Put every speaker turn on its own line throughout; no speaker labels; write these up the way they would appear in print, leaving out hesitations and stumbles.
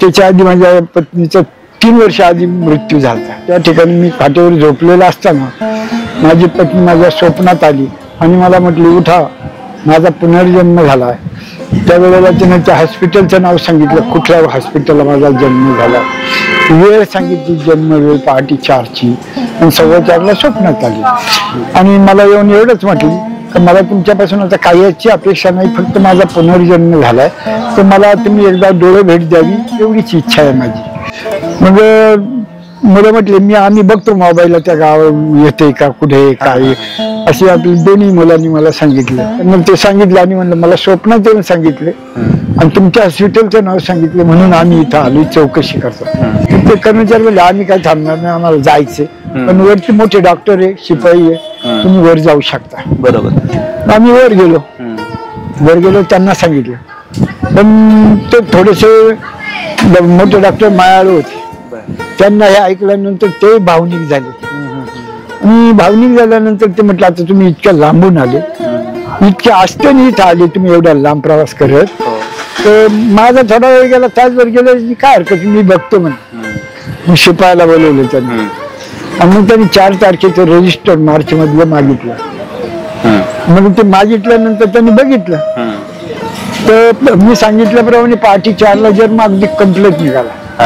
त्याच्या आधी माझ्या पत्नीचा 3 वर्ष आधी मृत्यू झाला. त्या ठिकाणी मी खाटेवर झोपलेला असताना माझी पत्नी माझ्या स्वप्नात आली आणि मला म्हटली, उठा, माझा पुनर्जन्म झाला. त्यावेळेला तिने त्या हॉस्पिटलचं नाव सांगितलं, कुठल्या हॉस्पिटलला माझा जन्म झाला, वेळ सांगितली, जन्म वेळ पहाटे 4ची आणि 4:15ला स्वप्नात आली. आणि मला येऊन एवढंच म्हटली की मला तुमच्यापासून आता काहीची अपेक्षा नाही, फक्त माझा पुनर्जन्म झालाय, तर मला तुम्ही एकदा डोळे भेट द्यावी एवढीच इच्छा आहे माझी. मग मुलं म्हटले, आम्ही बघतो मोबाईलला त्या गावात येते का, कुठे काय, अशी आपली दोन्ही मुलांनी मला सांगितलं. मग ते सांगितलं आणि म्हणलं मला स्वप्नात येऊन सांगितले आणि तुमच्या हॉस्पिटलचं नाव सांगितलं म्हणून आम्ही इथं आलो चौकशी करतो. ते कर्मचारी म्हणले, आम्ही काय थांबणार नाही, आम्हाला जायचंय, पण वरती मोठे डॉक्टर आहे, शिपाई आहे, तुम्ही वर जाऊ शकता. बरोबर. आम्ही वर गेलो त्यांना सांगितलं. पण ते थोडेसे मोठे डॉक्टर मायाळू होते, त्यांना हे ऐकल्यानंतर ते भावनिक झाले. आणि भावनिक झाल्यानंतर ते म्हटलं, आता तुम्ही इतक्या लांबून आले, इतक्या असताना इथं आले तुम्ही एवढा लांब प्रवास करत, तर माझा थोडा वेळ गेला, तासभर गेला, काय हरकत, मी बघतो म्हणे. शिपायाला बोलवलं त्यांनी आणि मग त्यांनी 4 तारखेचं रजिस्टर मार्च मधलं मागितलं. मग ते मागितल्यानंतर त्यांनी बघितलं, तर मी सांगितल्याप्रमाणे पहाटे 4ला जन्म अगदी कम्प्लीट निघाला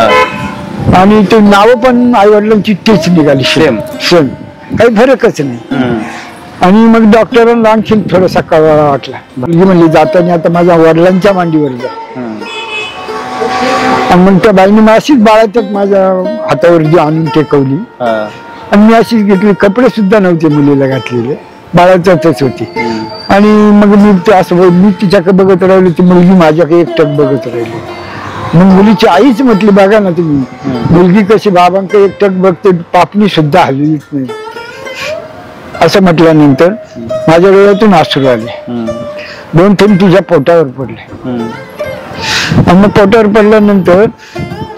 आणि ते नाव पण आई वडिलांची तेच निघाली, सेम, काही फरकच नाही. आणि मग डॉक्टरांना आणखी थोडासा कळवा वाटला. मुलगी म्हणली, जाताना आता माझ्या वडिलांच्या मांडीवर जा. आणि मग त्या बाईने मग अशीच बाळातच माझ्या हातावर आणून टेकवली आणि मी अशीच घेतली. कपडे सुद्धा नव्हते मुलीला घातलेले, बाळातच होती. आणि मग मी ते असं मी तिच्याकडे बघत राहिलो, ती मुलगी माझ्याकडे एकटक बघत राहिली. मग मुलीची आईच म्हटली, बघा ना तुम्ही, मुलगी कशी बाबांकडे एकटक बघते, पापणी सुद्धा हलवीत नाही. असं म्हटल्यानंतर माझ्या डोळ्यातून अश्रू आले, 2 थेंब तुझ्या पोटावर पडले. आणि मग पोटावर पडल्यानंतर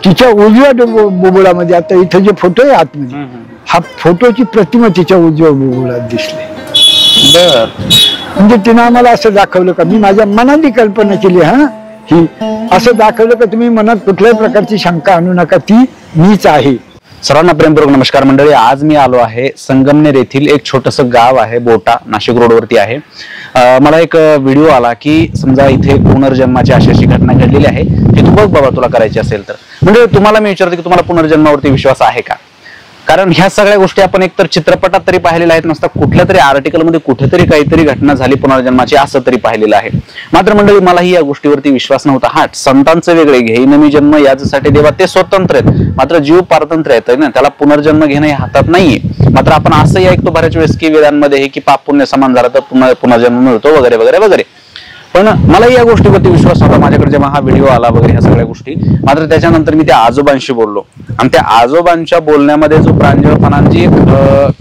तिच्या उजव्या बुबुळामध्ये, आता इथं जे फोटो आहे आतमध्ये, हा फोटोची प्रतिमा तिच्या उजव्या बुबुळात दिसली. म्हणजे तिनं आम्हाला असं दाखवलं का, मी माझ्या मनाने कल्पना केली, ही असं दाखवलं का तुम्ही मनात कुठल्याही प्रकारची शंका आणू नका, ती मीच आहे.
सर्वांना प्रेमपूर्वक नमस्कार मंडळी. आज मी आलो आहे संगमनेर येथील एक छोटंसं गाव आहे, बोटा, नाशिक रोडवरती आहे. मला एक व्हिडिओ आला की समजा इथे पुनर्जन्माची अशी घटना घडलेली आहे की तू बघ बाबा, तुला करायची असेल तर. म्हणजे तुम्हाला मी विचारतो की तुम्हाला पुनर्जन्मावरती विश्वास आहे का? कारण ह्या सगळ्या गोष्टी आपण एकतर चित्रपटात तरी पाहिलेल्या आहेत, नसता कुठल्या तरी आर्टिकलमध्ये कुठेतरी काहीतरी घटना झाली पुनर्जन्माची असं तरी पाहिलेलं आहे. मात्र मंडळी, मलाही या गोष्टीवरती विश्वास नव्हता. संतांचे वेगळे, घेईन मी जन्म याच्यासाठी देवा, ते स्वतंत्र आहेत, मात्र जीव पारतंत्र्य आहेत ना, त्याला पुनर्जन्म घेणं हे हातात नाहीये. मात्र आपण असंही ऐकतो बऱ्याच वेळेस की वेदांमध्ये हे की पाप पुण्य समान झालं तर पुनर्जन्म मिळतो वगैरे वगैरे वगैरे. पण मला या गोष्टीवरती विश्वास नव्हता माझ्याकडे जेव्हा हा व्हिडिओ आला वगैरे ह्या सगळ्या गोष्टी. मात्र त्याच्यानंतर मी त्या आजोबांशी बोललो आणि त्या आजोबांच्या बोलण्यामध्ये जो प्रांजळपणा, जी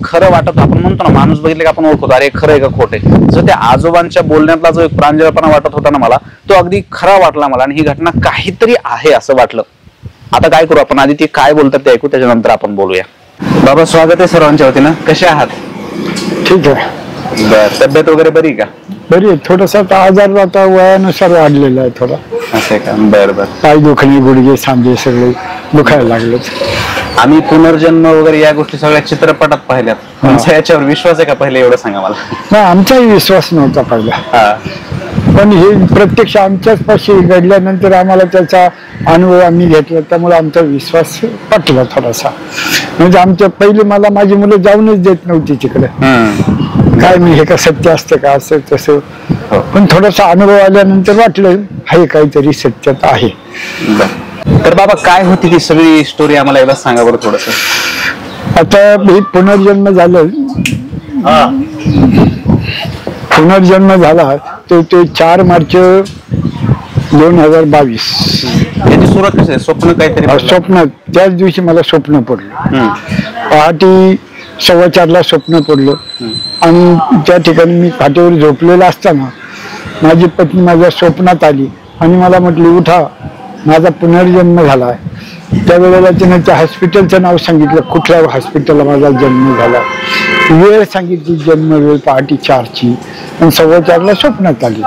खरं वाटत, आपण म्हणतो ना माणूस बघितले का आपण ओळखतो, अरे खरं आहे का खोटे, जो त्या आजोबांच्या बोलण्यातला जो एक प्रांजळपणा वाटत होता ना मला, तो अगदी खरा वाटला मला आणि ही घटना काहीतरी आहे असं वाटलं. आता काय करू आपण, आधी ते काय बोलतात ते ऐकू, त्याच्यानंतर आपण बोलूया. बाबा, स्वागत आहे सर्वांच्या वतीनं. कसे आहात?
ठीक आहे.
बर, तब्येत वगैरे बरी का?
बरी. थोडासा आजार आता वयानुसार वाढलेला आहे थोडा.
असं का? बर बर.
पाय दुखणे, गुडघे, सांधे सगळे दुखायला लागले.
आम्ही पुनर्जन्म वगैरे या गोष्टी सगळ्या चित्रपटात पाहिल्यात. तुमचा याच्यावर विश्वास आहे का? पहिले एवढं सांगा मला.
नाही, आमचाही विश्वास नव्हता पहिला, पण हे प्रत्यक्ष आमच्याच पाशी घडल्यानंतर आम्हाला त्याचा अनुभव आम्ही घेतला, त्यामुळे आमचा विश्वास पटला थोडासा. म्हणजे आमच्या पहिले मला माझी मुलं जाऊनच देत नव्हती तिकडे, काय मी हे का सत्य असतं का असं तसं. पण थोडासा अनुभव आल्यानंतर वाटलं हे काहीतरी सत्यता आहे.
तर बाबा, काय होती ती सगळी स्टोरी आम्हाला एकदा सांगा बरं थोडस.
आता हे पुनर्जन्म झालं, पुनर्जन्म झाला तो ते 4 मार्च 2022.
याची सुरुवात कशी? स्वप्न काहीतरी?
स्वप्न त्याच दिवशी मला स्वप्न पडलं. पहाटे 4:15ला स्वप्न पडलं आणि त्या ठिकाणी मी खाटेवर झोपलेला असताना माझी पत्नी माझ्या स्वप्नात आली आणि मला म्हटली, उठा, माझा पुनर्जन्म झाला. त्यावेळेला तिने त्या हॉस्पिटलचं नाव सांगितलं, कुठल्या हॉस्पिटलला माझा जन्म झाला, वेळ सांगितली, जन्म वेळ पहाटे 4ची आणि 4:15ला स्वप्नात आली.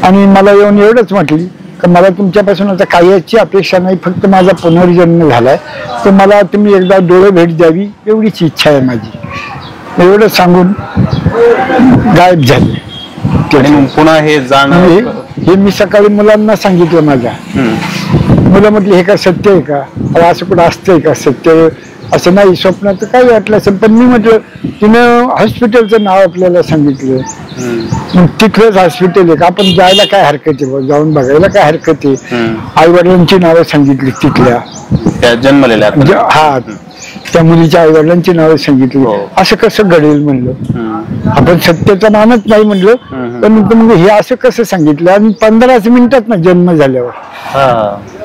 आणि मला येऊन एवढंच म्हटली की मला तुमच्यापासून आता काहीची अपेक्षा नाही, फक्त माझा पुनर्जन्म झालाय, तर मला तुम्ही एकदा डोळे भेट द्यावी एवढीच इच्छा आहे माझी. एवढं सांगून गायब झाले.
आणि मग पुन्हा हे जाणं
हे मी सकाळी मुलांना सांगितलं माझ्या. मुलं म्हटली हे का सत्य आहे का, अहो असं कुठं असतंय का, सत्य असं नाही, स्वप्नात काही वाटलं असेल. पण मी म्हटलं तिनं हॉस्पिटलचं नाव आपल्याला सांगितलं, मग तिथलंच हॉस्पिटल आहे का, आपण जायला काय हरकत आहे, जाऊन बघायला काय हरकत आहे. आई वडिलांची नावं सांगितली तिथल्या
जन्मलेल्या,
हा त्या मुलीच्या आई वडिलांची नावं सांगितली. असं कसं घडेल म्हणलं, आपण सत्याचं मानत नाही म्हणलं, पण म्हणजे हे असं कसं सांगितलं. आणि 15 मिनिटात ना जन्म झाल्यावर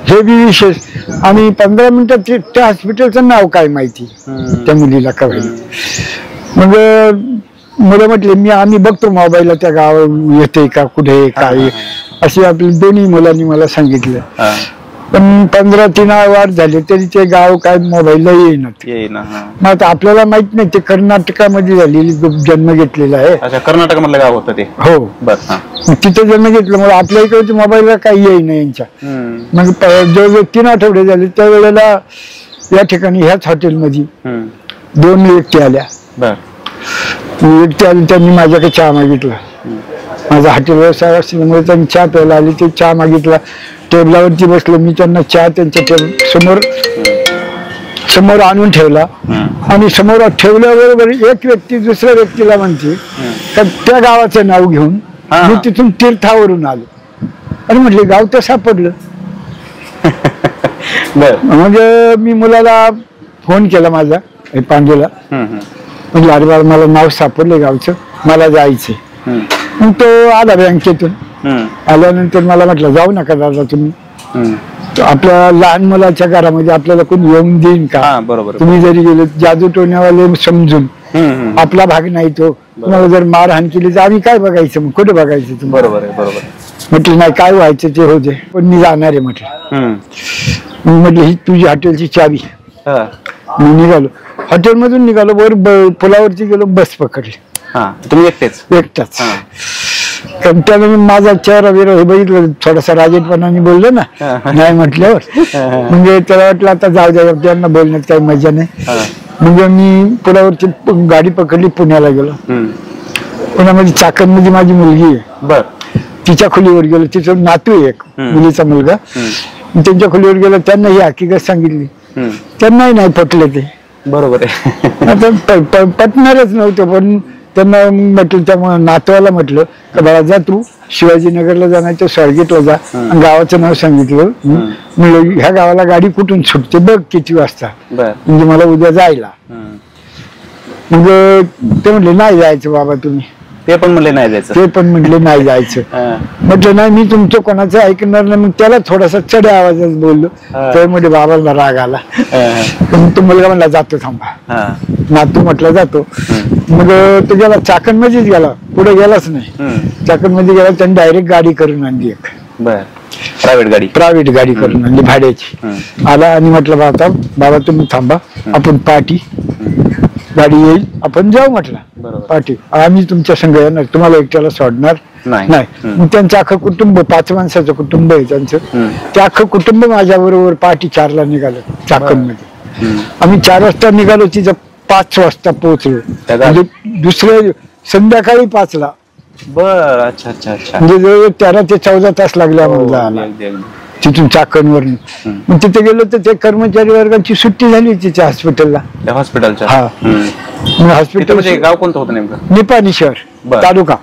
हे बी विशेष. आणि 15 मिनिटात त्या हॉस्पिटलचं नाव काय माहिती त्या मुलीला कळलं. मग मुलं म्हटले आम्ही बघतो मोबाईलला त्या गाव येते का कुठे काय, अशी आपली दोन्ही मुलांनी मला सांगितलं. पण 15 वार झाले तरी ते गाव काय मोबाईलला येईना. मग आता आपल्याला माहित नाही, ते कर्नाटकामध्ये झालेली जन्म घेतलेला आहे.
कर्नाटकामधलं गाव होतं ते.
हो, तिथे जन्म घेतल्यामुळे आपल्या इकडे मोबाईलला काही येईना यांच्या. मग जवळजवळ 3 आठवडे झाले त्यावेळेला या ठिकाणी ह्याच हॉटेलमध्ये 2 व्यक्ती आल्या. व्यक्ती आली, त्यांनी माझ्याकडे चहा मागितला. माझा हॉटेल व्यवसाय असल्यामुळे त्यांनी चहा प्यायला आली. ते चहा मागितला, टेबलावरती बसलो मी, त्यांना चहा त्यांच्या समोर आणून ठेवला. आणि समोर ठेवल्याबरोबर एक व्यक्ती दुसऱ्या व्यक्तीला म्हणते का त्या गावाचं नाव घेऊन मी तिथून तीर्थावरून आलो. आणि म्हटले गाव तर सापडलं. मग मी मुलाला फोन केला माझा पांडूला, म्हटलं अरे बाबा मला नाव सापडले गावचं, मला जायचंय. मग तो आला बँकेतून. आल्यानंतर मला म्हटलं जाऊ नका दादा तुम्ही, आपल्या लहान मुलाच्या घरामध्ये आपल्याला कोणी येऊन देईन का, तुम्ही जरी गेले जादू टोण्यावाले समजून, आपला भाग नाही तो, तुम्हाला जर मारहाण केली तर आम्ही काय बघायचं, मग कुठे बघायचं तुम्ही. बरोबर. म्हटलं नाही काय व्हायचं ते होते, पण मी जाणार आहे म्हटलं. म्हटलं ही तुझी हॉटेलची चावी. मी निघालो, हॉटेलमधून निघालो, वर पुलावरती गेलो, बस पकडली.
तुम्ही एकटाच.
कारण त्याला मी माझा चेहरा बिरा हे बघितलं, थोडासा राजेटपणाने बोललो ना नाही म्हटल्यावर, म्हणजे त्याला वाटलं आता जाऊ द्या, त्यांना बोलण्यात काही मजा नाही. म्हणजे मी पुलावरची गाडी पकडली, पुण्याला गेलो. पुण्यामध्ये चाकणमध्ये माझी मुलगी आहे, तिच्या खोलीवर गेलो. तिचं नातू आहे एक मुलीचा मुलगा, त्यांच्या खोलीवर गेलो. त्यांना ही हकीकत सांगितली, त्यांनाही नाही पटलं ते. बरोबर आहे, आता पटणारच नव्हतं. पण त्यांना म्हटलं, त्या नातवाला म्हटलं का बाळा जा तू शिवाजीनगरला जा, नाही तर स्वारगेटला जा. गावाचं नाव सांगितलं. म्हणलं ह्या गावाला गाडी कुठून सुटते बघ किती वाजता, म्हणजे मला उद्या जायला. मग ते म्हटले नाही जायचं बाबा तुम्ही.
ते पण म्हणले नाही जायचं.
ते पण म्हटले नाही जायचं. म्हटलं नाही मी तुमचं कोणाचं ऐकणार नाही. मग त्याला थोडासा चढ्या आवाजात बोललो, तर म्हणजे बाबाला राग आला. तो मुलगा म्हणला जातो थांबा, नातू म्हटलं जातो. मग तो गेला चाकणमध्येच गेला, पुढे गेलाच नाही. चाकणमध्ये गेला, त्यांनी डायरेक्ट गाडी करून आणली, एक प्रायव्हेट गाडी करून आणली भाड्याची. आला आणि म्हटलं आता बाबा तुम्ही थांबा, आपण पाठी गाडी येईल आपण जाऊ म्हटलं पाठी, आम्ही तुमच्या संग येणार, तुम्हाला एकट्याला सोडणार नाही. मग त्यांचं अख्खं कुटुंब, 5 माणसाचं कुटुंब आहे त्यांचं, ते अख्खं कुटुंब माझ्या बरोबर पहाटे 4ला निघालं चाकणमध्ये. आम्ही 4 वाजता निघालो, तिथं 5 वाजता पोहोचलो, म्हणजे दुसऱ्या संध्याकाळी 5ला.
बर, अच्छा अच्छा अच्छा.
म्हणजे जवळ 13 ते 14 तास लागले आम्हाला तिथून चाकणवरून. मग तिथे गेलो तर ते कर्मचारी वर्गाची सुट्टी झाली तिच्या हॉस्पिटलला.
हॉस्पिटलच्या
हॉस्पिटल
गाव कोणतं होतं नेमकं?
निपाणी शहर तालुका.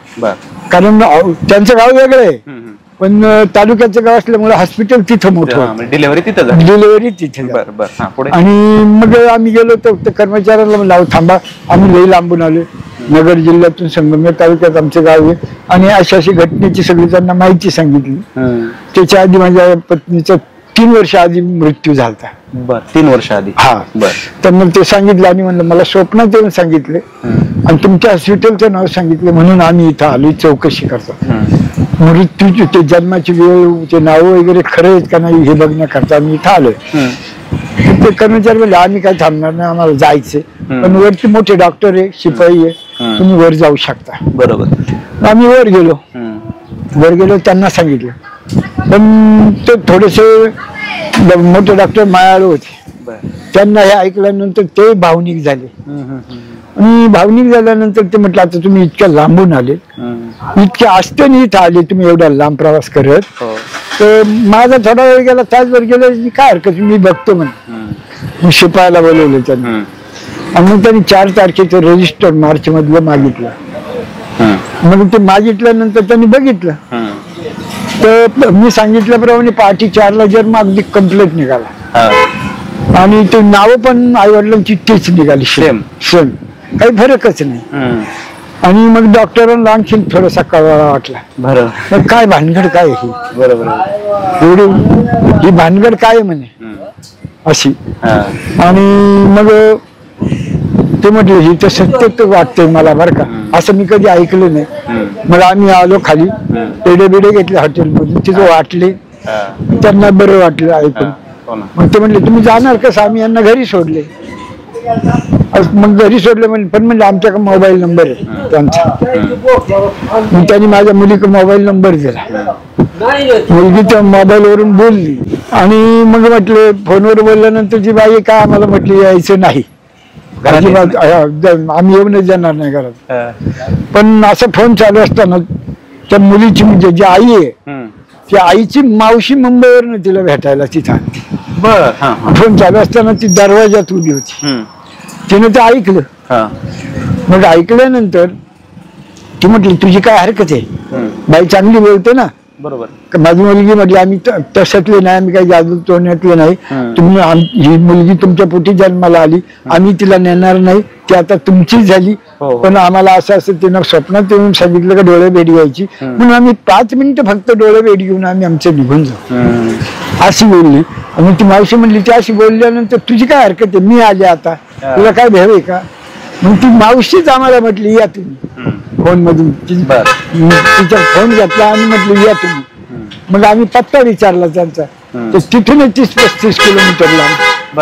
कारण त्यांचं गाव वेगळं आहे, पण तालुक्याचं गाव असल्यामुळे हॉस्पिटल तिथं मोठं,
डिलिव्हरी
तिथे. आणि मग आम्ही गेलो तर कर्मचाऱ्याला म्हणलं थांबा, आम्ही लई लांबून आलो, नगर जिल्ह्यातून संगमनेर तालुक्यात आमचं गाव आहे, आणि अशी घटनेची सगळी त्यांना माहिती सांगितली. त्याच्या आधी माझ्या पत्नीचा 3 वर्ष आधी मृत्यू झाला.
3 वर्ष आधी.
तर मग ते सांगितलं, आणि म्हणलं मला स्वप्नात येऊन सांगितले, आणि तुमच्या हॉस्पिटलचं नाव सांगितलं, म्हणून आम्ही इथं आलो चौकशी करतो. मृत्यूची ते जन्माची वेळ, ते नाव वगैरे खरं आहेत का नाही हे बघण्याकरता आम्ही इथं आलोय. ते कर्मचारी म्हणले आम्ही काय थांबणार नाही, आम्हाला जायचंय, पण वरती मोठे डॉक्टर आहे, शिपाई आहे, तुम्ही वर जाऊ शकता. बरोबर. आम्ही वर गेलो, त्यांना सांगितलं पण ते थोडेसे मोठे डॉक्टर मायाळू होते, त्यांना हे ऐकल्यानंतर ते भावनिक झाले. आणि भावनिक झाल्यानंतर ते म्हटलं आता तुम्ही इतक्या लांबून आले, इतक्या असताना इथं आले तुम्ही एवढा लांब प्रवास करत, तर माझा थोडा वेळ गेला, तासभर गेला, काय हरकत मी बघतो म्हणे. शिपायाला बोलवलं त्यांनी आणि मग त्यांनी 4 तारखेचं रजिस्टर मार्च मधलं मागितलं. मग ते मागितल्यानंतर त्यांनी बघितलं, तर मी सांगितल्याप्रमाणे पहाटे 4ला जन्म अगदी कम्प्लीट निघाला आणि ते नाव पण आई वडिलांची तेच निघाली, सेम सेम, काही फरकच नाही. आणि मग डॉक्टरांना आणखी थोडासा कळवाळा वाटला, बरोबर काय भानगड काय ही, बरोबर एवढी ही भानगड काय म्हणे अशी. आणि मग ते म्हटलं ही तर सत्य वाटतंय मला बरं का, असं मी कधी ऐकलं नाही. मग आम्ही आलो खाली, पेढे बिडे घेतले हॉटेलमधून, तिथं वाटले, त्यांना बरं वाटलं ऐकून. मग ते म्हणले तुम्ही जाणार कसं, आम्ही यांना घरी सोडले. मग घरी सोडले म्हणजे पण म्हणजे आमच्याकडे मोबाईल नंबर आहे त्यांचा, मग त्यांनी माझ्या मुलीकडे मोबाईल नंबर दिला. मुलगी त्या मोबाईल वरून बोलली आणि मग म्हटले फोनवर बोलल्यानंतर जी बाई काय आम्हाला म्हटली यायचं नाही, आम्ही येऊनच जाणार नाही घरात. पण असं फोन चालू असताना त्या मुलीची म्हणजे जी आई आहे त्या आईची मावशी मुंबईवरून तिला भेटायला तिथं, फोन चालू असताना ती दरवाजात उभी होती. तिने ते ऐकलं. मग ऐकल्यानंतर ती म्हटली तुझी काय हरकत आहे, बाई चांगली बोलते ना, बरोबर. माझी मुलगी म्हटली आम्ही तशातले नाही, आम्ही काही जादू तोडण्यातले नाही, तुम्ही ही मुलगी तुमच्या पोटी जन्माला आली, आम्ही तिला नेणार नाही, ती आता तुमचीच झाली. पण आम्हाला असं तिनं स्वप्नात येऊन सांगितलं का डोळे बेडी घ्यायची, म्हणून आम्ही 5 मिनिटं फक्त डोळे बेडी घेऊन आम्ही आमचं निघून जाऊ अशी बोलली. आणि ती मावशी म्हणली ती अशी बोलल्यानंतर तुझी काय हरकत आहे, मी आले आता, तुला काय भेव आहे का. मग ती मावशीच आम्हाला म्हटली या तुम्ही, फोन मधून तिचा फोन घेतला आणि म्हटलं या तुम्ही. मग आम्ही पत्ता विचारला त्यांचा, तर तिथून 30-35 किलोमीटर लांब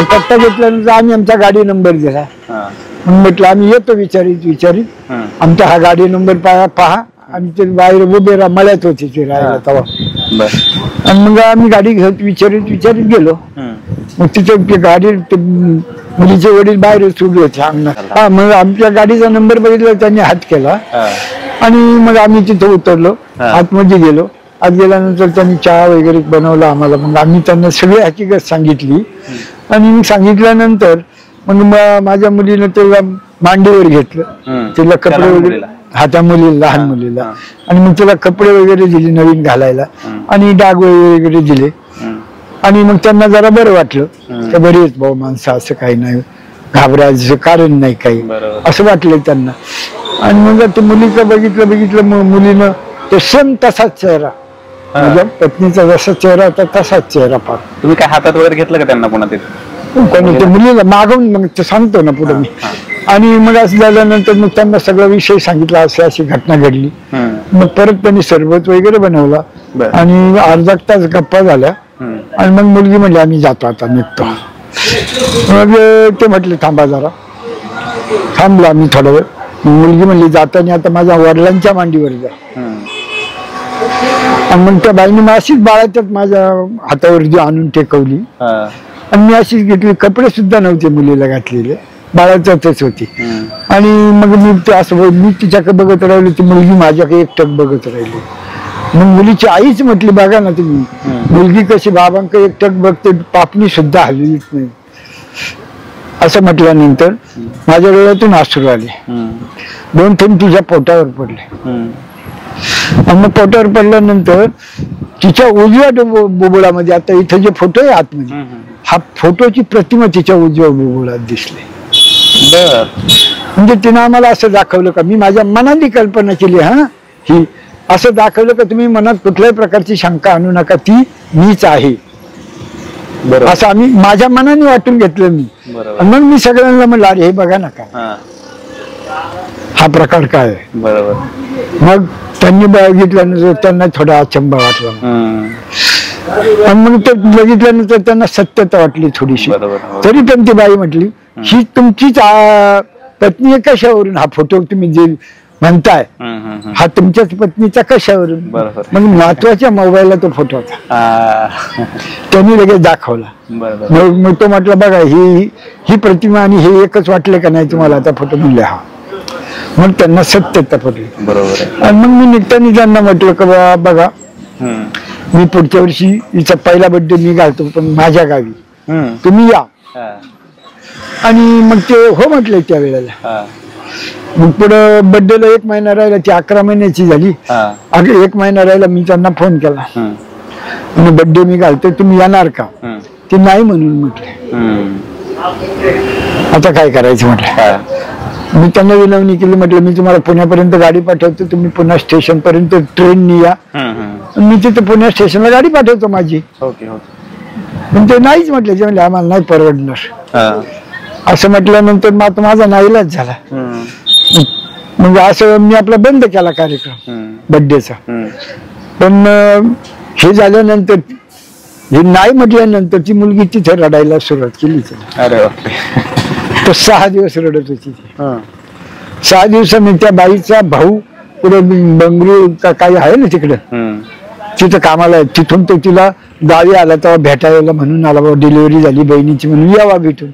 पत्ता घेतल्यानंतर आम्ही आमचा गाडी नंबर दिला. मग म्हटलं आम्ही येतो विचारित आमचा हा गाडी नंबर पहा. आणि ते बाहेर उभे मळ्यात होते ते राहायला तेव्हा. आणि मग आम्ही गाडी घेत विचारित गेलो. मग तिथे गाडी मुलीचे वडील बाहेर उभे होते अंगणात. मग आमच्या गाडीचा नंबर बघितला, त्यांनी हात केला आणि मग आम्ही तिथे उतरलो, आतमध्ये गेलो. आत गेल्यानंतर त्यांनी चहा वगैरे बनवला आम्हाला. मग आम्ही त्यांना सगळी हकीकत सांगितली आणि सांगितल्यानंतर मग माझ्या मुलीनं त्याला मांडीवर घेतलं, तिला कपडे वगैरे, त्या मुलीला, लहान मुलीला, आणि मग तिला कपडे वगैरे दिले नवीन घालायला आणि डाग वगैरे दिले. आणि मग त्यांना जरा बरं वाटलं की बरी आहेत भाऊ माणसं, असं काही नाही, घाबरायचं कारण नाही काही, असं वाटलं त्यांना. आणि मग ते मुलीचं बघितलं मुलीनं ते सेम तसाच चेहरा, माझ्या पत्नीचा जसा चेहरा होता तसाच चेहरा पार.
तुम्ही काय हातात वगैरे घेतलं का त्यांना पुन्हा
कोणी ते मुलीला मागवून मग ते सांगतो ना पुढे मी. आणि मग असं झाल्यानंतर मग त्यांना सगळा विषय सांगितला, अशी घटना घडली. मग परत त्यांनी सरबत वगैरे बनवला आणि अर्धा तास गप्पा झाल्या. आणि मग मुलगी म्हणली आम्ही जातो आता, निघतो. मग ते म्हटले थांबा जरा, थांबलो आम्ही थोडा वेळ. मुलगी म्हणली जाताना आता माझ्या वडिलांच्या मांडीवर जा. आणि मग त्या बाईने मग अशीच बाळाच्यात माझ्या हातावर आणून टेकवली आणि मी अशीच घेतली. कपडे सुद्धा नव्हते मुलीला घातलेले, बाळाच्यातच होती. आणि मग मी ते असं मी तिच्याकडे बघत राहिलो, ती मुलगी माझ्याकडे एकटक बघत राहिली. मग मुलीची आईच म्हटली बघा ना तुम्ही, मुलगी कशी बाबांकडे एकटक बघते, पापणी सुद्धा हलवीच नाही. असं म्हटल्यानंतर माझ्या डोळ्यातून अश्रू आले, 2 थेंब तिच्या पोटावर पडले. आणि मग पोटावर पडल्यानंतर तिच्या उजव्या बोबुळामध्ये, आता इथे जे फोटो आहे आतमध्ये, हा फोटोची प्रतिमा तिच्या उजव्या बोबुळात दिसली. म्हणजे तिनं आम्हाला असं दाखवलं का, मी माझ्या मनाने कल्पना केली, ही असं दाखवलं का तुम्ही मनात कुठल्याही प्रकारची शंका आणू नका, ती मीच आहे असं आम्ही माझ्या मनाने वाटून घेतलं मी. मग मी सगळ्यांना म्हणलं अरे हे बघा ना काय हा प्रकार काय आहे. मग त्यांनी बघितल्यानंतर त्यांना थोडा अचंबा वाटला. आणि मग ते बघितल्यानंतर त्यांना सत्यता वाटली थोडीशी. तरी पण ती बाई म्हटली ही तुमचीच पत्नी आहे, कशावरून हा फोटो तुम्ही जे म्हणताय हा तुमच्याच पत्नीचा कशावरून?
बरोबर.
मग महत्वाच्या मोबाईलला तो फोटो होता, त्यांनी लगेच दाखवला.
बरोबर.
मग तो म्हटलं बघा ही प्रतिमा आणि हे एकच वाटले का नाही तुम्हाला? आता फोटो म्हणले हा. मग त्यांना सत्यता पडली.
बरोबर आहे.
आणि मग मी निघताना त्यांना म्हटलं का बघा मी पुढच्या वर्षी हिचा पहिला बर्थडे मी घालतो पण माझ्या गावी, तुम्ही या. आणि मग ते हो म्हटले त्यावेळेला. मग पुढं बर्थडेला 1 महिना राहिला, ती 11 महिन्याची झाली. अगदी 1 महिना राहिला, मी त्यांना फोन केला आणि बर्थडे मी घालतो, तुम्ही येणार का? ते नाही म्हणून म्हटले. आता काय करायचं म्हटलं. मी त्यांना विनवणी केली, म्हटलं मी तुम्हाला पुण्यापर्यंत गाडी पाठवतो, तुम्ही पुन्हा स्टेशन पर्यंत ट्रेननी या. मी तिथे पुण्या स्टेशनला गाडी पाठवतो माझी. पण ते नाहीच म्हटले, जे म्हणजे आम्हाला नाही परवडणार असं म्हटल्यानंतर मग आता माझा नाईलाज झाला. म्हणजे असं मी आपला बंद केला कार्यक्रम बर्थडेचा. पण हे झाल्यानंतर, हे नाही म्हटल्यानंतर ती मुलगी तिथे रडायला सुरुवात केली. तर 6 दिवस रडत होती. 6 दिवसांनी त्या बाईचा भाऊ पुढे बंगळूर का काही आहे ना तिकडं, तिथं कामाला, तिथून तो तिला गावी आला तेव्हा भेटायला म्हणून आला, बाबा डिलिव्हरी झाली बहिणीची म्हणून यावा भेटून.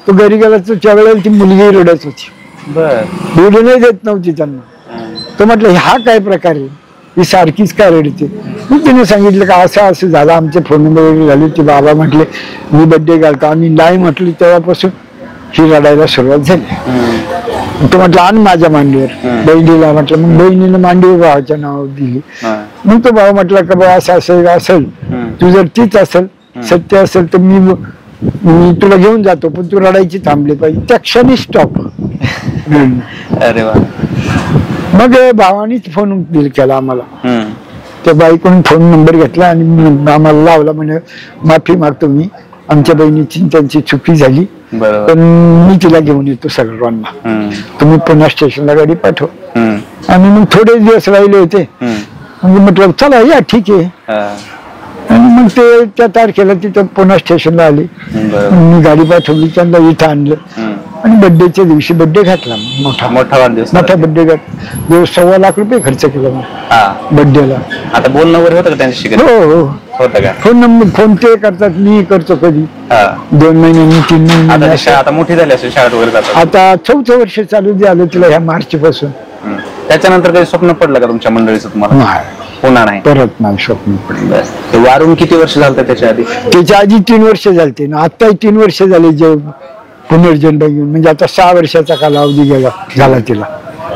तो घरी गेला तर त्यावेळेला ती मुलगी रडत होती, बोलू नाही देत नव्हती त्यांना. तो म्हटलं हा काय प्रकार आहे, ही सारखीच काय रडते? मग तिने सांगितलं का असं असं झालं, आमचे फोन नंबर वगैरे झाले. ते बाबा म्हटले मी बर्थडे घालतो, आणि नाही म्हटली तेव्हापासून ही रडायला सुरुवात झाली. तो म्हटलं आण माझ्या मांडीवर बहिणीला. म्हटलं मग बहिणीने मांडीवर भावाच्या नाव दिली. मग तो भाऊ म्हटला का बा असं असेल, तू जर तीच असेल, सत्य असेल तर मी तुला घेऊन जातो, पण तू रडायची थांबली पाहिजे. त्या क्षणी स्टॉप.
अरे वा.
मग भावानीच फोन केला आम्हाला. त्या बाईकडून फोन नंबर घेतला आणि आम्हाला लावला, म्हणे माफी मागतो मी, आमच्या बहिणीची त्यांची चुकी झाली, पण मी तिला घेऊन येतो सर्वांना, तुम्ही पुन्हा स्टेशनला गाडी पाठव. आणि मग थोडे दिवस राहिले होते, म्हणजे म्हटलं चला या ठीक आहे. आणि मग ते त्या तारखेला तिथं पुन्हा स्टेशनला आली, मी गाडी पाठवली, त्यांना इथं आणलं आणि बर्थडेच्या दिवशी बर्थडे घातला. मोठा बर्थडे घात, 1.25 लाख रुपये खर्च केला बर्थडेला.
आता बोलणं वगैरे होतं का त्यांच्याशी?
हो होतं का? फोन नंबर फोन ते करतात, मी करतो कधी 2 महिन्यांनी 3 महिन्यांनी.
आता मोठी झाली असेल, शाळेत वगैरे जातात.
आता 4थं वर्ष चालू झालं तिला ह्या मार्च पासून.
त्याच्यानंतर काही स्वप्न पडलं का तुमच्या मंडळीचं तुम्हाला? पुन्हा नाही,
परत नाही स्वप्न पडलं.
वारून किती वर्ष झालं त्याच्या आधी?
त्याच्या आधी 3 वर्ष झालते ना, आताही 3 वर्ष झाले जे पुनर्जन्म घेऊन. म्हणजे आता 6 वर्षाचा कालावधी झाला तिला.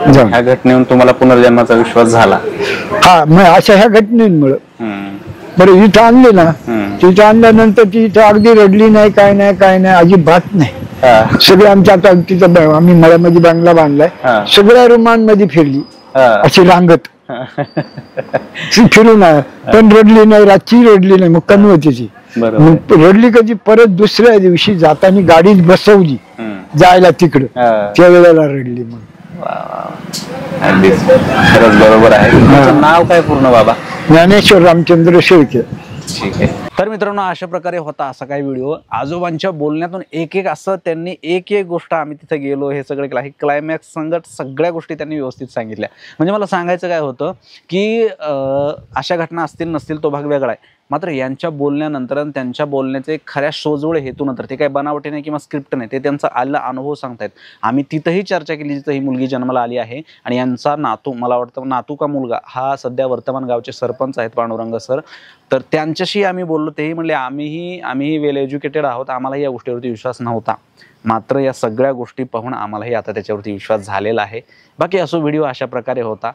ह्या घटनेहून तुम्हाला पुनर्जन्माचा विश्वास झाला?
हा, मग अशा ह्या घटनेमुळे. बरं इथं आणले ना, तिथं आणल्यानंतर ती इथं अगदी रडली नाही, काय नाही अजिबात नाही. सगळे आमच्या आता तिथं आम्ही मळ्यामध्ये बंगला बांधलाय, सगळ्या रूमांमध्ये फिरली अशी रांगत फिरून, पण रडली नाही, रात्री रडली नाही. मग कमी होती ती. मग रडली कधी, परत दुसऱ्या दिवशी जाताना गाडीत बसवली जायला तिकडं, त्या वेळेला रडली. मग
खरंच बरोबर आहे. नाव काय पूर्ण बाबा?
ज्ञानेश्वर रामचंद्र शेळके.
ठीक आहे. तर मित्रांनो, अशा प्रकारे होता असा काही व्हिडिओ. आजोबांच्या बोलण्यातून एक असं त्यांनी एक गोष्ट, आम्ही तिथे गेलो, हे सगळे क्लायमॅक्स संगत सगळ्या गोष्टी त्यांनी व्यवस्थित सांगितल्या. म्हणजे मला सांगायचं काय होतं की अशा घटना असतील नसतील तो भाग वेगळा आहे, मात्र यांच्या बोलण्यानंतर त्यांच्या बोलण्याचे खऱ्या शोजवळ हेतूनंतर, ते काही बनावटी नाही किंवा स्क्रिप्ट नाही, ते त्यांचा आलेला अनुभव सांगतायत. आम्ही तिथंही चर्चा केली जिथं ही मुलगी जन्माला आली आहे, आणि यांचा नातू, मला वाटतं नातू का मुलगा, हा सध्या वर्तमान गावचे सरपंच आहेत पांडुरंग सर. तर त्यांच्याशी आम्ही बोललो, तेही म्हणले आम्हीही वेल एज्युकेटेड आहोत, आम्हालाही या गोष्टीवरती विश्वास नव्हता, मात्र या सगळ्या गोष्टी पाहून आम्हालाही आता त्याच्यावरती विश्वास झालेला आहे. बाकी असो व्हिडिओ अशा प्रकारे होता.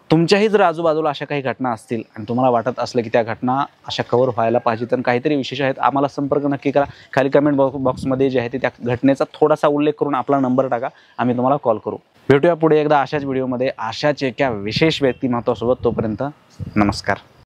तुमच्याही जर आजूबाजूला अशा काही घटना असतील आणि तुम्हाला वाटत असलं की त्या घटना अशा कव्हर व्हायला पाहिजे, तर काहीतरी विशेष आहेत, आम्हाला संपर्क नक्की करा. खाली कमेंट बॉक्समध्ये जे आहे ते त्या घटनेचा थोडासा उल्लेख करून आपला नंबर टाका, आम्ही तुम्हाला कॉल करू. भेटूया पुढे एकदा अशाच व्हिडिओमध्ये अशाच एका विशेष व्यक्तिमत्वासोबत. तोपर्यंत नमस्कार.